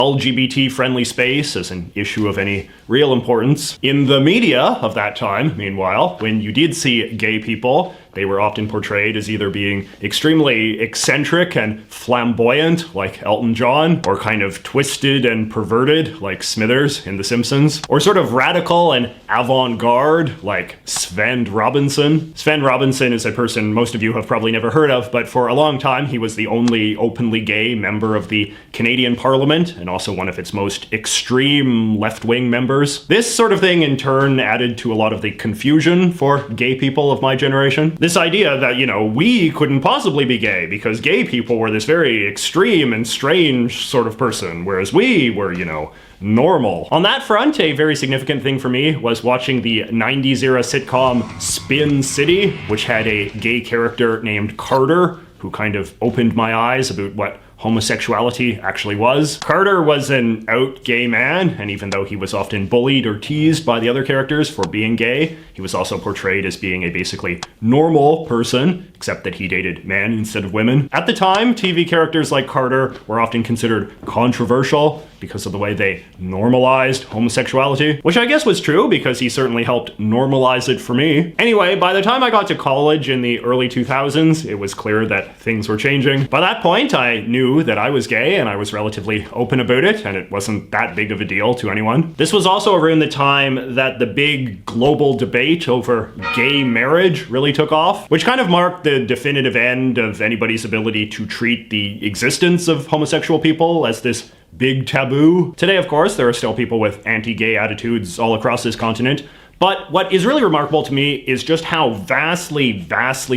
LGBT-friendly space as an issue of any real importance. In the media of that time, meanwhile, when you did see gay people, they were often portrayed as either being extremely eccentric and flamboyant, like Elton John, or kind of twisted and perverted, like Smithers in The Simpsons, or sort of radical and avant-garde, like Sven Robinson. Sven Robinson is a person most of you have probably never heard of, but for a long time he was the only openly gay member of the Canadian Parliament, and also one of its most extreme left-wing members. This sort of thing in turn added to a lot of the confusion for gay people of my generation. This idea that, you know, we couldn't possibly be gay because gay people were this very extreme and strange sort of person, whereas we were, you know, normal. On that front, a very significant thing for me was watching the 90s era sitcom Spin City, which had a gay character named Carter, who kind of opened my eyes about what homosexuality actually was. Carter was an out gay man, and even though he was often bullied or teased by the other characters for being gay, he was also portrayed as being a basically normal person, except that he dated men instead of women. At the time, TV characters like Carter were often considered controversial because of the way they normalized homosexuality, which I guess was true because he certainly helped normalize it for me. Anyway, by the time I got to college in the early 2000s, it was clear that things were changing. By that point, I knew that I was gay and I was relatively open about it, and it wasn't that big of a deal to anyone. This was also around the time that the big global debate over gay marriage really took off, which kind of marked the definitive end of anybody's ability to treat the existence of homosexual people as this big taboo. Today, of course, there are still people with anti-gay attitudes all across this continent, but what is really remarkable to me is just how vastly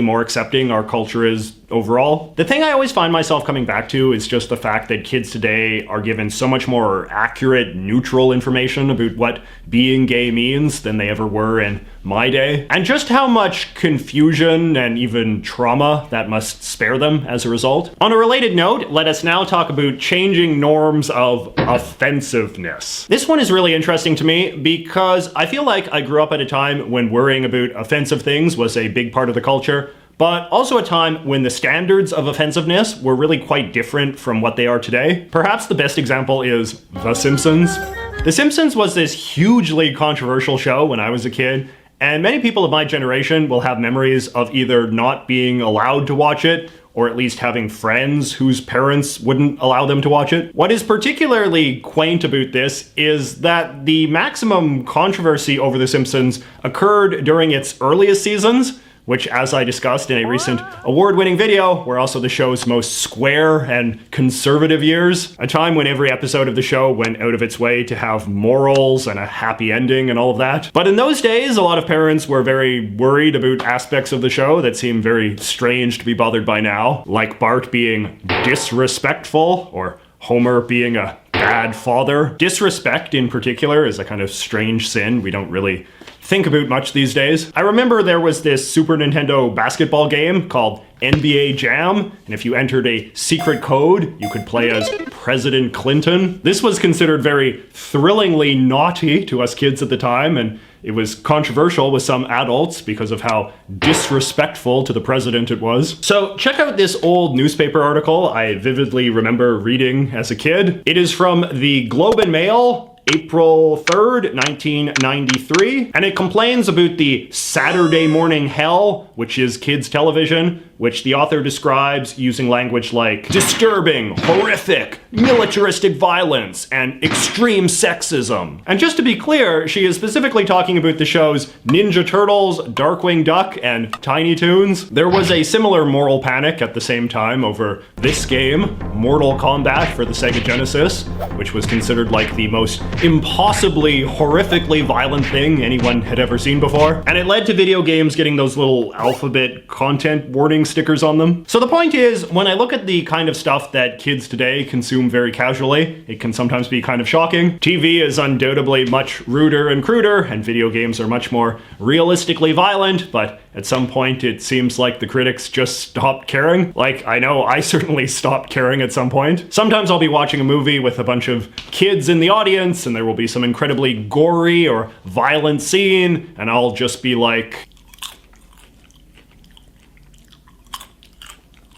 more accepting our culture is overall. The thing I always find myself coming back to is just the fact that kids today are given so much more accurate, neutral information about what being gay means than they ever were in my day, and just how much confusion and even trauma that must spare them as a result. On a related note, let us now talk about changing norms of offensiveness. This one is really interesting to me because I feel like I grew up at a time when worrying about offensive things was a big part of the culture, but also a time when the standards of offensiveness were really quite different from what they are today. Perhaps the best example is The Simpsons. The Simpsons was this hugely controversial show when I was a kid, and many people of my generation will have memories of either not being allowed to watch it, or at least having friends whose parents wouldn't allow them to watch it. What is particularly quaint about this is that the maximum controversy over The Simpsons occurred during its earliest seasons, which, as I discussed in a recent award-winning video, were also the show's most square and conservative years. A time when every episode of the show went out of its way to have morals and a happy ending and all of that. But in those days, a lot of parents were very worried about aspects of the show that seem very strange to be bothered by now, like Bart being disrespectful, or Homer being a bad father. Disrespect, in particular, is a kind of strange sin we don't really think about much these days. I remember there was this Super Nintendo basketball game called NBA Jam, and if you entered a secret code, you could play as President Clinton. This was considered very thrillingly naughty to us kids at the time, and it was controversial with some adults because of how disrespectful to the president it was. So check out this old newspaper article I vividly remember reading as a kid. It is from the Globe and Mail, April 3rd, 1993, and it complains about the Saturday morning hell, which is kids' television, which the author describes using language like disturbing, horrific, militaristic violence, and extreme sexism. And just to be clear, she is specifically talking about the shows Ninja Turtles, Darkwing Duck, and Tiny Toons. There was a similar moral panic at the same time over this game, Mortal Kombat for the Sega Genesis, which was considered like the most impossibly horrifically violent thing anyone had ever seen before. And it led to video games getting those little alphabet content warning stickers on them. So the point is, when I look at the kind of stuff that kids today consume very casually, it can sometimes be kind of shocking. TV is undoubtedly much ruder and cruder, and video games are much more realistically violent, but at some point it seems like the critics just stopped caring. Like, I know I certainly stopped caring at some point. Sometimes I'll be watching a movie with a bunch of kids in the audience, and there will be some incredibly gory or violent scene, and I'll just be like,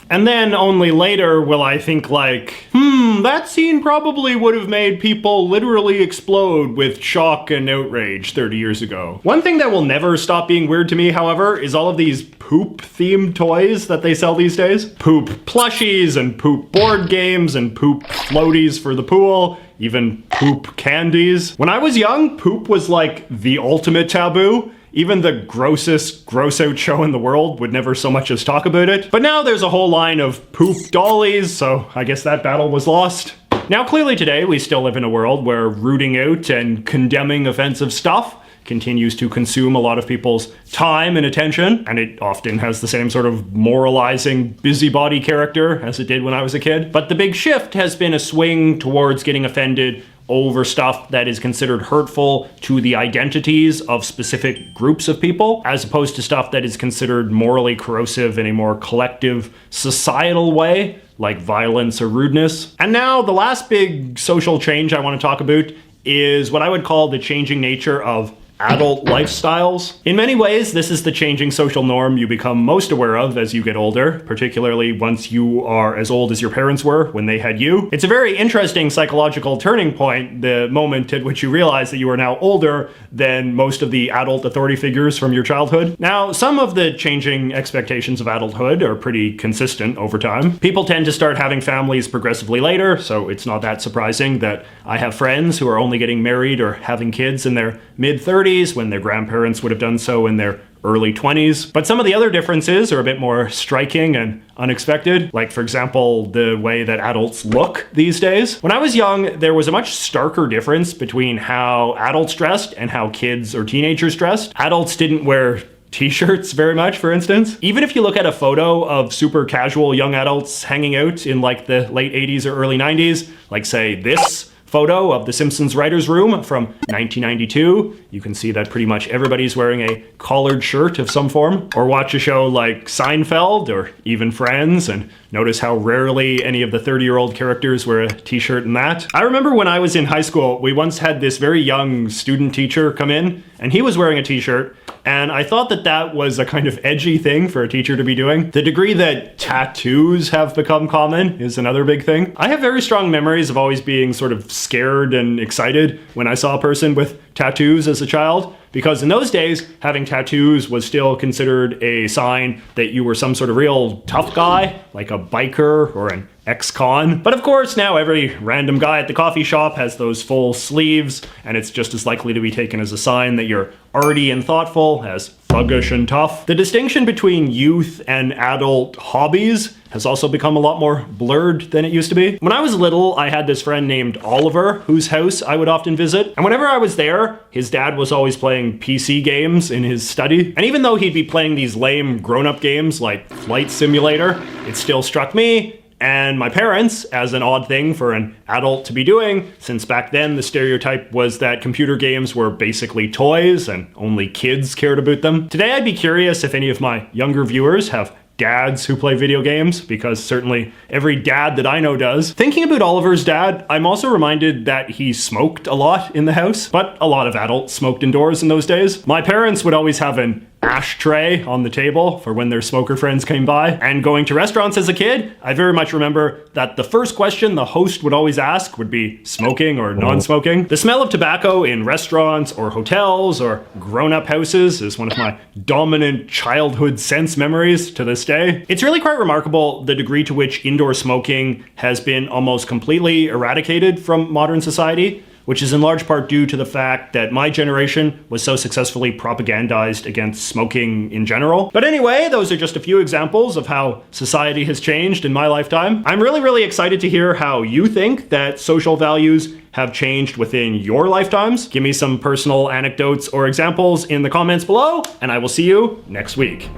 And then only later will I think like, that scene probably would have made people literally explode with shock and outrage 30 years ago. One thing that will never stop being weird to me, however, is all of these poop-themed toys that they sell these days. Poop plushies and poop board games and poop floaties for the pool, even poop candies. When I was young, poop was like the ultimate taboo. Even the grossest gross-out show in the world would never so much as talk about it. But now there's a whole line of poop dollies, so I guess that battle was lost. Now clearly today we still live in a world where rooting out and condemning offensive stuff continues to consume a lot of people's time and attention, and it often has the same sort of moralizing busybody character as it did when I was a kid. But the big shift has been a swing towards getting offended over stuff that is considered hurtful to the identities of specific groups of people, as opposed to stuff that is considered morally corrosive in a more collective, societal way, like violence or rudeness. And now the last big social change I want to talk about is what I would call the changing nature of adult lifestyles. In many ways, this is the changing social norm you become most aware of as you get older, particularly once you are as old as your parents were when they had you. It's a very interesting psychological turning point, the moment at which you realize that you are now older than most of the adult authority figures from your childhood. Now, some of the changing expectations of adulthood are pretty consistent over time. People tend to start having families progressively later, so it's not that surprising that I have friends who are only getting married or having kids in their mid-30s when their grandparents would have done so in their early 20s. But some of the other differences are a bit more striking and unexpected, like for example, the way that adults look these days. When I was young, there was a much starker difference between how adults dressed and how kids or teenagers dressed. Adults didn't wear t-shirts very much, for instance. Even if you look at a photo of super casual young adults hanging out in like the late 80s or early 90s, like say this photo of the Simpsons writer's room from 1992, you can see that pretty much everybody's wearing a collared shirt of some form. Or watch a show like Seinfeld or even Friends and notice how rarely any of the 30-year-old characters wear a t-shirt in that. I remember when I was in high school, we once had this very young student teacher come in and he was wearing a t-shirt, and I thought that that was a kind of edgy thing for a teacher to be doing. The degree that tattoos have become common is another big thing. I have very strong memories of always being sort of scared and excited when I saw a person with tattoos as a child, because in those days, having tattoos was still considered a sign that you were some sort of real tough guy, like a biker or an ex-con. But of course, now every random guy at the coffee shop has those full sleeves, and it's just as likely to be taken as a sign that you're arty and thoughtful as thuggish and tough. The distinction between youth and adult hobbies has also become a lot more blurred than it used to be. When I was little, I had this friend named Oliver, whose house I would often visit. And whenever I was there, his dad was always playing PC games in his study. And even though he'd be playing these lame grown-up games like Flight Simulator, it still struck me and my parents as an odd thing for an adult to be doing, since back then the stereotype was that computer games were basically toys and only kids cared about them. Today I'd be curious if any of my younger viewers have dads who play video games, because certainly every dad that I know does. Thinking about Oliver's dad, I'm also reminded that he smoked a lot in the house, but a lot of adults smoked indoors in those days. My parents would always have an ashtray on the table for when their smoker friends came by. And going to restaurants as a kid, I very much remember that the first question the host would always ask would be smoking or non-smoking. The smell of tobacco in restaurants or hotels or grown-up houses is one of my dominant childhood sense memories to this day. It's really quite remarkable the degree to which indoor smoking has been almost completely eradicated from modern society, which is in large part due to the fact that my generation was so successfully propagandized against smoking in general. But anyway, those are just a few examples of how society has changed in my lifetime. I'm really excited to hear how you think that social values have changed within your lifetimes. Give me some personal anecdotes or examples in the comments below, and I will see you next week.